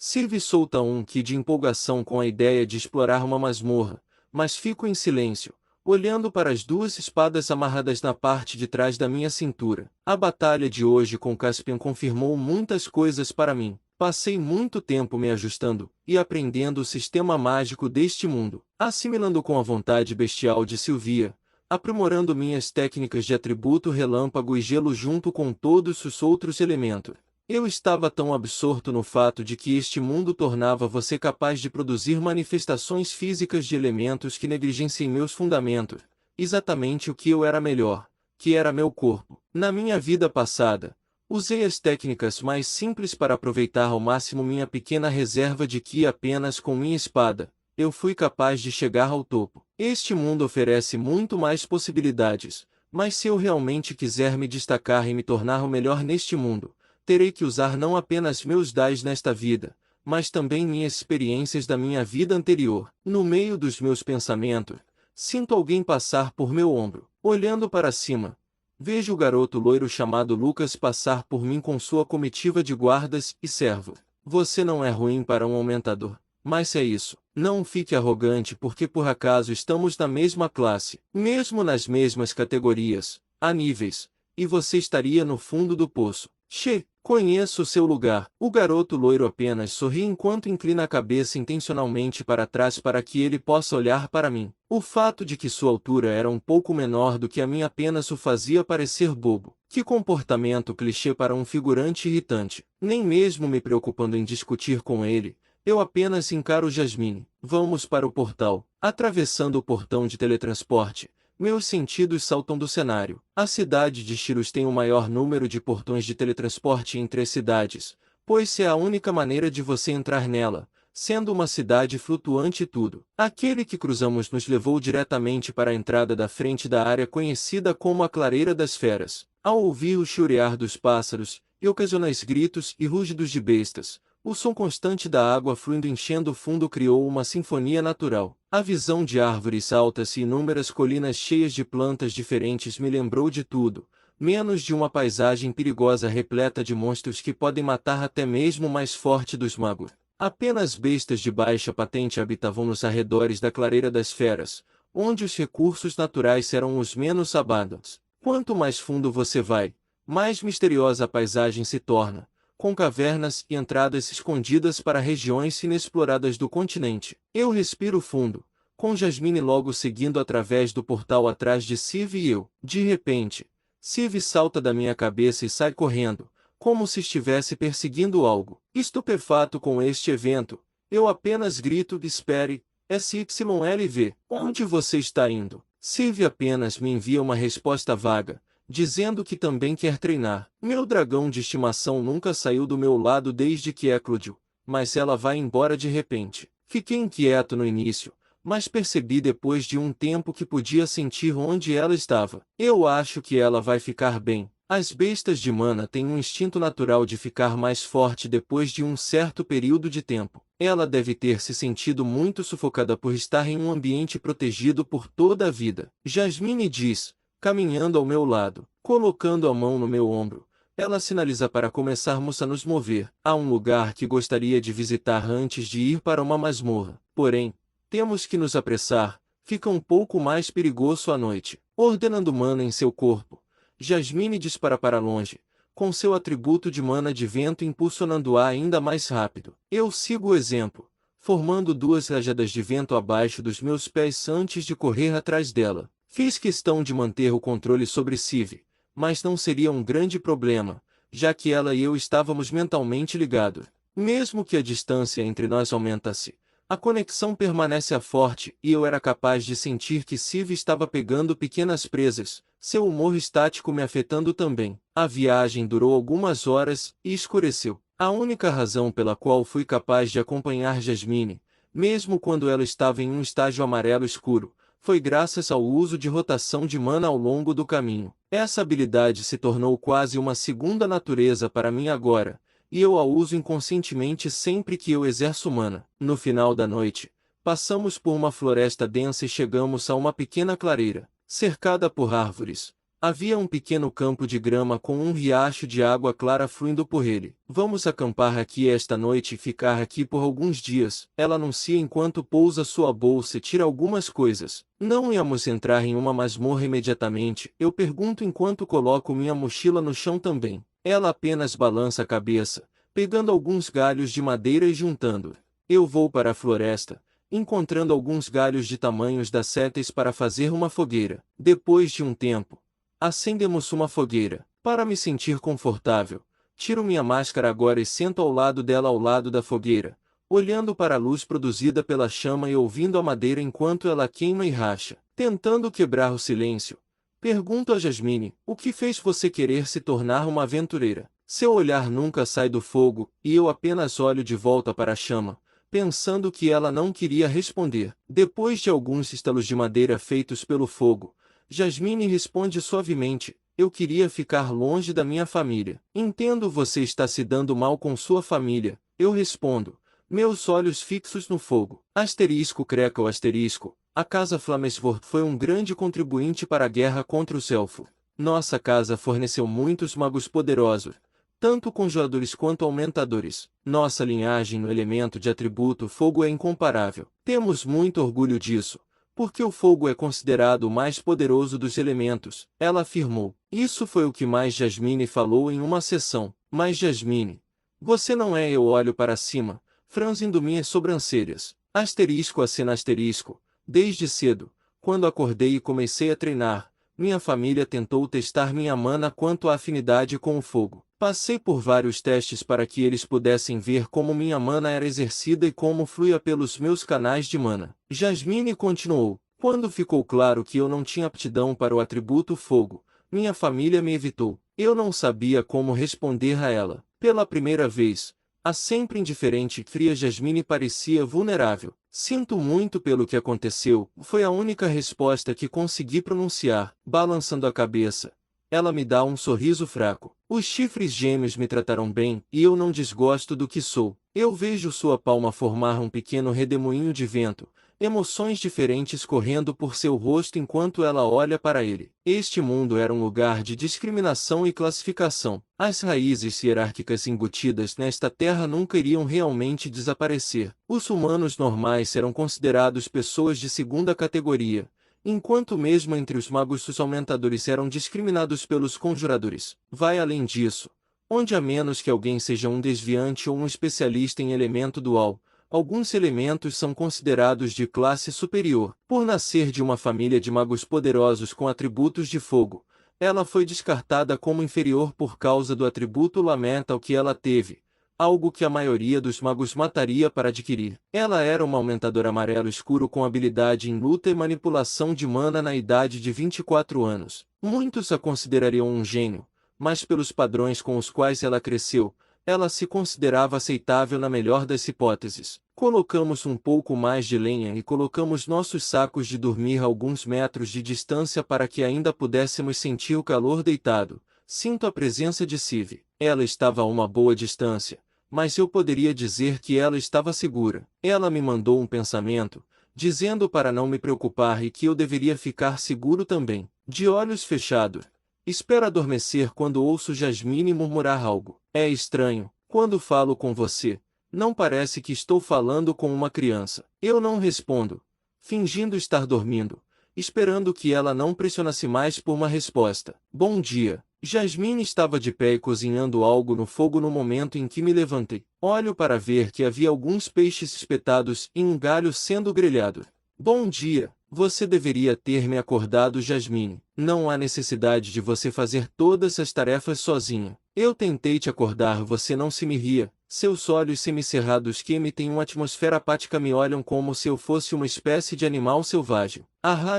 Sylvie solta um que de empolgação com a ideia de explorar uma masmorra, mas fico em silêncio, olhando para as duas espadas amarradas na parte de trás da minha cintura. A batalha de hoje com Caspian confirmou muitas coisas para mim. Passei muito tempo me ajustando e aprendendo o sistema mágico deste mundo, assimilando com a vontade bestial de Sylvia, aprimorando minhas técnicas de atributo relâmpago e gelo junto com todos os outros elementos. Eu estava tão absorto no fato de que este mundo tornava você capaz de produzir manifestações físicas de elementos que negligenciem meus fundamentos, exatamente o que eu era melhor, que era meu corpo. Na minha vida passada, usei as técnicas mais simples para aproveitar ao máximo minha pequena reserva de ki apenas com minha espada. Eu fui capaz de chegar ao topo. Este mundo oferece muito mais possibilidades, mas se eu realmente quiser me destacar e me tornar o melhor neste mundo, terei que usar não apenas meus dons nesta vida, mas também minhas experiências da minha vida anterior. No meio dos meus pensamentos, sinto alguém passar por meu ombro. Olhando para cima, vejo o garoto loiro chamado Lucas passar por mim com sua comitiva de guardas e servos. Você não é ruim para um aumentador, mas é isso. Não fique arrogante porque por acaso estamos na mesma classe, mesmo nas mesmas categorias, há níveis, e você estaria no fundo do poço. Che, conheço o seu lugar. O garoto loiro apenas sorri enquanto inclina a cabeça intencionalmente para trás para que ele possa olhar para mim. O fato de que sua altura era um pouco menor do que a minha apenas o fazia parecer bobo. Que comportamento clichê para um figurante irritante. Nem mesmo me preocupando em discutir com ele, eu apenas encaro Jasmine. Vamos para o portal. Atravessando o portão de teletransporte, meus sentidos saltam do cenário. A cidade de Shiros tem o maior número de portões de teletransporte entre as cidades, pois é a única maneira de você entrar nela, sendo uma cidade flutuante e tudo. Aquele que cruzamos nos levou diretamente para a entrada da frente da área conhecida como a Clareira das Feras. Ao ouvir o chiurear dos pássaros, e ocasionais gritos e rugidos de bestas, o som constante da água fluindo enchendo o fundo criou uma sinfonia natural. A visão de árvores altas e inúmeras colinas cheias de plantas diferentes me lembrou de tudo, menos de uma paisagem perigosa repleta de monstros que podem matar até mesmo o mais forte dos magos. Apenas bestas de baixa patente habitavam nos arredores da Clareira das Feras, onde os recursos naturais eram os menos abundantes. Quanto mais fundo você vai, mais misteriosa a paisagem se torna, com cavernas e entradas escondidas para regiões inexploradas do continente. Eu respiro fundo, com Jasmine logo seguindo através do portal atrás de Sylvie e eu. De repente, Sylvie salta da minha cabeça e sai correndo, como se estivesse perseguindo algo. Estupefato com este evento, eu apenas grito: espere, SYLV, onde você está indo? Sylvie apenas me envia uma resposta vaga, dizendo que também quer treinar. Meu dragão de estimação nunca saiu do meu lado desde que eclodiu, mas ela vai embora de repente. Fiquei inquieto no início, mas percebi depois de um tempo que podia sentir onde ela estava. Eu acho que ela vai ficar bem. As bestas de mana têm um instinto natural de ficar mais forte depois de um certo período de tempo. Ela deve ter se sentido muito sufocada por estar em um ambiente protegido por toda a vida. Jasmine diz, caminhando ao meu lado, colocando a mão no meu ombro. Ela sinaliza para começarmos a nos mover. Há um lugar que gostaria de visitar antes de ir para uma masmorra. Porém, temos que nos apressar, fica um pouco mais perigoso à noite. Ordenando mana em seu corpo, Jasmine dispara para longe, com seu atributo de mana de vento impulsionando-a ainda mais rápido. Eu sigo o exemplo, formando duas rajadas de vento abaixo dos meus pés antes de correr atrás dela. Fiz questão de manter o controle sobre Sylvie, mas não seria um grande problema, já que ela e eu estávamos mentalmente ligados. Mesmo que a distância entre nós aumentasse, a conexão permanece forte e eu era capaz de sentir que Sylvie estava pegando pequenas presas, seu humor estático me afetando também. A viagem durou algumas horas e escureceu. A única razão pela qual fui capaz de acompanhar Jasmine, mesmo quando ela estava em um estágio amarelo escuro, foi graças ao uso de rotação de mana ao longo do caminho. Essa habilidade se tornou quase uma segunda natureza para mim agora, e eu a uso inconscientemente sempre que eu exerço mana. No final da noite, passamos por uma floresta densa e chegamos a uma pequena clareira, cercada por árvores. Havia um pequeno campo de grama com um riacho de água clara fluindo por ele. Vamos acampar aqui esta noite e ficar aqui por alguns dias, ela anuncia enquanto pousa sua bolsa e tira algumas coisas. Não íamos entrar em uma masmorra imediatamente, eu pergunto enquanto coloco minha mochila no chão também. Ela apenas balança a cabeça, pegando alguns galhos de madeira e juntando. Eu vou para a floresta, encontrando alguns galhos de tamanhos das séteis para fazer uma fogueira. Depois de um tempo, acendemos uma fogueira. Para me sentir confortável, tiro minha máscara agora e sento ao lado dela ao lado da fogueira, olhando para a luz produzida pela chama e ouvindo a madeira enquanto ela queima e racha. Tentando quebrar o silêncio, pergunto a Jasmine, o que fez você querer se tornar uma aventureira? Seu olhar nunca sai do fogo, e eu apenas olho de volta para a chama, pensando que ela não queria responder. Depois de alguns estalos de madeira feitos pelo fogo, Jasmine responde suavemente, eu queria ficar longe da minha família. Entendo, você está se dando mal com sua família, eu respondo, meus olhos fixos no fogo. Asterisco Crackle asterisco, a casa Flamesworth foi um grande contribuinte para a guerra contra os elfos. Nossa casa forneceu muitos magos poderosos, tanto conjuradores quanto aumentadores. Nossa linhagem no elemento de atributo fogo é incomparável. Temos muito orgulho disso, porque o fogo é considerado o mais poderoso dos elementos, ela afirmou. Isso foi o que mais Jasmine falou em uma sessão. Mas Jasmine, você não é. Eu olho para cima, franzindo minhas sobrancelhas. Asterisco acena asterisco. Desde cedo, quando acordei e comecei a treinar, minha família tentou testar minha mana quanto à afinidade com o fogo. Passei por vários testes para que eles pudessem ver como minha mana era exercida e como fluía pelos meus canais de mana. Jasmine continuou. Quando ficou claro que eu não tinha aptidão para o atributo fogo, minha família me evitou. Eu não sabia como responder a ela. Pela primeira vez, a sempre indiferente e fria Jasmine parecia vulnerável. Sinto muito pelo que aconteceu, foi a única resposta que consegui pronunciar, balançando a cabeça. Ela me dá um sorriso fraco. Os chifres gêmeos me trataram bem, e eu não desgosto do que sou. Eu vejo sua palma formar um pequeno redemoinho de vento, emoções diferentes correndo por seu rosto enquanto ela olha para ele. Este mundo era um lugar de discriminação e classificação. As raízes hierárquicas embutidas nesta terra nunca iriam realmente desaparecer. Os humanos normais eram considerados pessoas de segunda categoria, enquanto mesmo entre os magos os aumentadores eram discriminados pelos conjuradores. Vai além disso, onde a menos que alguém seja um desviante ou um especialista em elemento dual, alguns elementos são considerados de classe superior. Por nascer de uma família de magos poderosos com atributos de fogo, ela foi descartada como inferior por causa do atributo Elemental que ela teve, algo que a maioria dos magos mataria para adquirir. Ela era uma aumentadora amarelo escuro com habilidade em luta e manipulação de mana na idade de 24 anos. Muitos a considerariam um gênio, mas pelos padrões com os quais ela cresceu, ela se considerava aceitável na melhor das hipóteses. Colocamos um pouco mais de lenha e colocamos nossos sacos de dormir a alguns metros de distância para que ainda pudéssemos sentir o calor deitado. Sinto a presença de Siv. Ela estava a uma boa distância, mas eu poderia dizer que ela estava segura. Ela me mandou um pensamento, dizendo para não me preocupar e que eu deveria ficar seguro também. De olhos fechados, espero adormecer quando ouço Jasmine murmurar algo. É estranho, quando falo com você, não parece que estou falando com uma criança. Eu não respondo, fingindo estar dormindo, esperando que ela não pressionasse mais por uma resposta. Bom dia. Jasmine estava de pé e cozinhando algo no fogo no momento em que me levantei. Olho para ver que havia alguns peixes espetados em um galho sendo grelhado. Bom dia, você deveria ter me acordado, Jasmine. Não há necessidade de você fazer todas as tarefas sozinha. Eu tentei te acordar, você não se me ria. Seus olhos semicerrados que emitem uma atmosfera apática me olham como se eu fosse uma espécie de animal selvagem.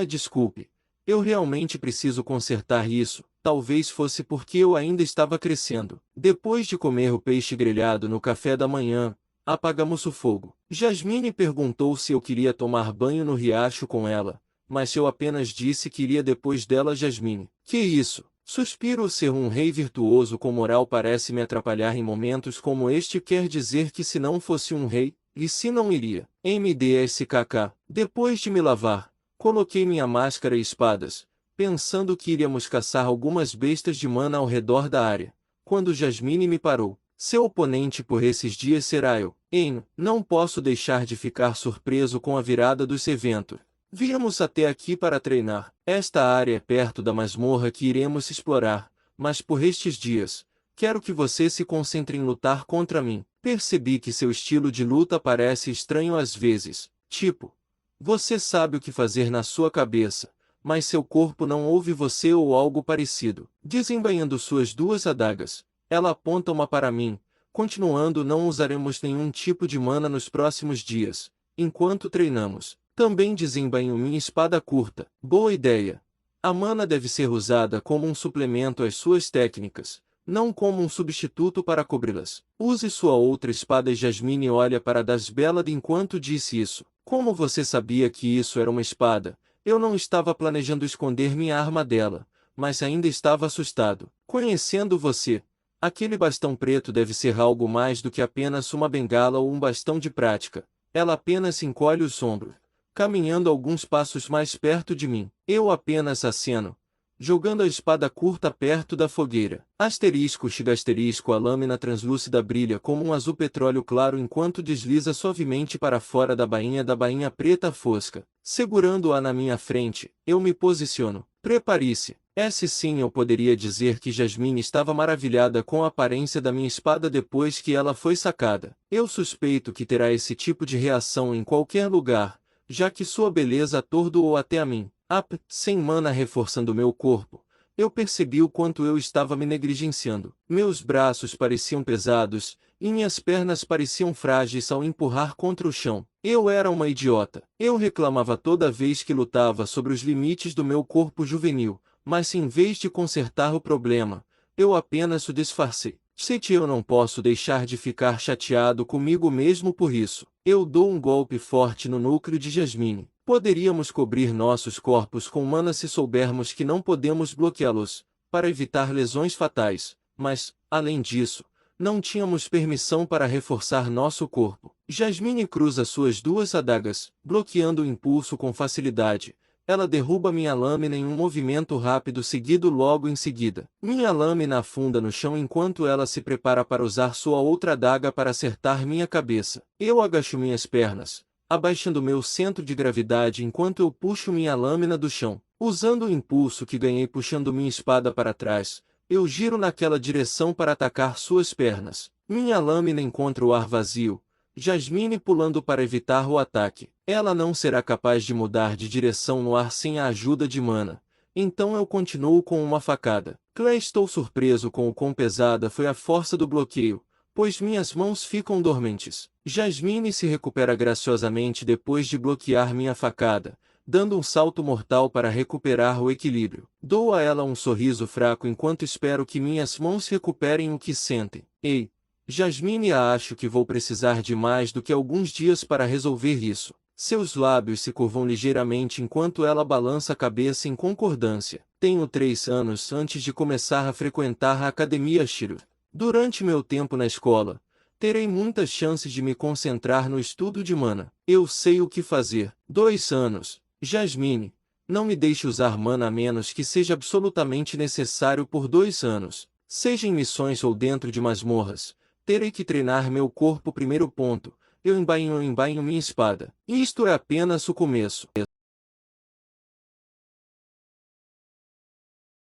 Desculpe. Eu realmente preciso consertar isso. Talvez fosse porque eu ainda estava crescendo. Depois de comer o peixe grelhado no café da manhã, apagamos o fogo. Jasmine perguntou se eu queria tomar banho no riacho com ela, mas eu apenas disse que iria depois dela. Jasmine. Que isso? Suspiro. Ser um rei virtuoso com moral parece me atrapalhar em momentos como este. Quer dizer que se não fosse um rei, e se não iria. MDSKK. Depois de me lavar, coloquei minha máscara e espadas, pensando que iríamos caçar algumas bestas de mana ao redor da área, quando Jasmine me parou. Seu oponente por esses dias será eu. Não posso deixar de ficar surpreso com a virada dos eventos. Viemos até aqui para treinar. Esta área é perto da masmorra que iremos explorar, mas por estes dias, quero que você se concentre em lutar contra mim. Percebi que seu estilo de luta parece estranho às vezes. Tipo, você sabe o que fazer na sua cabeça, mas seu corpo não ouve você ou algo parecido. Desembainhando suas duas adagas, ela aponta uma para mim. Continuando, não usaremos nenhum tipo de mana nos próximos dias, enquanto treinamos. Também desembainho minha espada curta. Boa ideia. A mana deve ser usada como um suplemento às suas técnicas, não como um substituto para cobri-las. Use sua outra espada. Jasmine olha para Dasbelad enquanto disse isso. Como você sabia que isso era uma espada? Eu não estava planejando esconder minha arma dela, mas ainda estava assustado. Conhecendo você, aquele bastão preto deve ser algo mais do que apenas uma bengala ou um bastão de prática. Ela apenas encolhe os ombros, caminhando alguns passos mais perto de mim. Eu apenas aceno, jogando a espada curta perto da fogueira. ***, a lâmina translúcida brilha como um azul petróleo claro enquanto desliza suavemente para fora da bainha preta fosca. Segurando-a na minha frente, eu me posiciono. Prepare-se. Sim, eu poderia dizer que Jasmine estava maravilhada com a aparência da minha espada depois que ela foi sacada. Eu suspeito que terá esse tipo de reação em qualquer lugar, já que sua beleza atordoou até a mim. Sem mana reforçando meu corpo, eu percebi o quanto eu estava me negligenciando. Meus braços pareciam pesados, e minhas pernas pareciam frágeis ao empurrar contra o chão. Eu era uma idiota. Eu reclamava toda vez que lutava sobre os limites do meu corpo juvenil, mas em vez de consertar o problema, eu apenas o disfarcei. Eu não posso deixar de ficar chateado comigo mesmo por isso. Eu dou um golpe forte no núcleo de Jasmine. Poderíamos cobrir nossos corpos com mana se soubermos que não podemos bloqueá-los, para evitar lesões fatais, mas, além disso, não tínhamos permissão para reforçar nosso corpo. Jasmine cruza suas duas adagas, bloqueando o impulso com facilidade. Ela derruba minha lâmina em um movimento rápido seguido logo em seguida. Minha lâmina afunda no chão enquanto ela se prepara para usar sua outra adaga para acertar minha cabeça. Eu agacho minhas pernas, abaixando meu centro de gravidade enquanto eu puxo minha lâmina do chão. Usando o impulso que ganhei puxando minha espada para trás, eu giro naquela direção para atacar suas pernas. Minha lâmina encontra o ar vazio, Jasmine pulando para evitar o ataque. Ela não será capaz de mudar de direção no ar sem a ajuda de mana. Então eu continuo com uma facada. Estou surpreso com o quão pesada foi a força do bloqueio, pois minhas mãos ficam dormentes. Jasmine se recupera graciosamente depois de bloquear minha facada, dando um salto mortal para recuperar o equilíbrio. Dou a ela um sorriso fraco enquanto espero que minhas mãos recuperem o que sentem. Jasmine, acho que vou precisar de mais do que alguns dias para resolver isso. Seus lábios se curvam ligeiramente enquanto ela balança a cabeça em concordância. Tenho 3 anos antes de começar a frequentar a academia Shiro. Durante meu tempo na escola, terei muitas chances de me concentrar no estudo de mana. Eu sei o que fazer. 2 anos. Jasmine, não me deixe usar mana a menos que seja absolutamente necessário por 2 anos. Seja em missões ou dentro de masmorras, terei que treinar meu corpo. Primeiro ponto, eu embainho minha espada. Isto é apenas o começo.